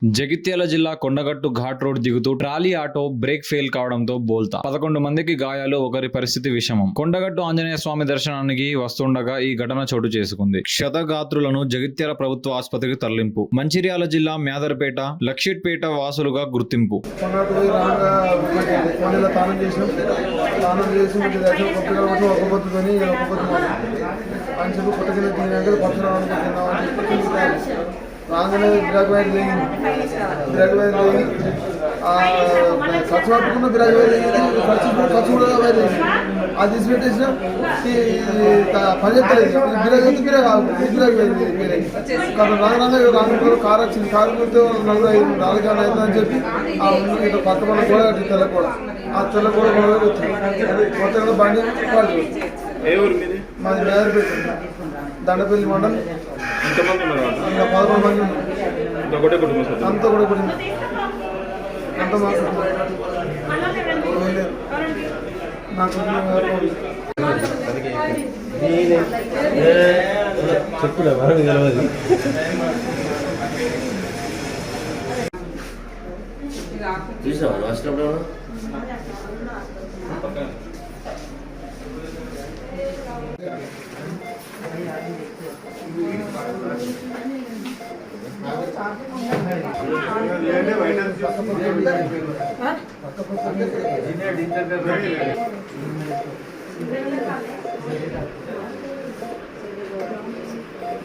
జగిత్యాల జిల్లా కొండగట్టు ఘాట్ రోడ్ దిగుతూ trolley auto brake fail కావడంతో బోల్తా 11 మందికి గాయాలు, ఒకరి పరిస్థితి విషమం. కొండగట్టు ఆంజనేయ స్వామి దర్శనానికి వస్తుండగా ఈ ఘటన చోటు చేసుకుంది. క్షతగాత్రులను జగిత్యాల ప్రభుత్వ ఆసుపత్రికి తరలింపు. మంచిర్యాల జిల్లా మ్యాదర్పేట, లక్షిట్పేట వాసులుగా గుర్తింపు. రాగానే బ్రేక్ వైర్ లేగింది ఖర్చు పట్టుకున్న బ్రేక్ వైర్ లేగింది ఖర్చు కూడా వైర్ లేగింది అది తీసి పెట్టేసిన పని చెప్తలేదు బ్రేక్ అయితే బ్రేక్ రాగా కారు వచ్చింది కారు పోతే 4 అవుతుందని చెప్పి ఇట్లా కొత్త మన గోడ కట్టి తెల్ల కూడా ఆ తెల్ల కూడా గొడవ వచ్చింది కొత్తగా బండి కాదు మాది మేదర్పేట దండపల్లి మండలం 11 మంది అంతా కూడా అంత నాకు చెప్పులే మనకు తెలియదు. చూసినావా వచ్చినప్పుడు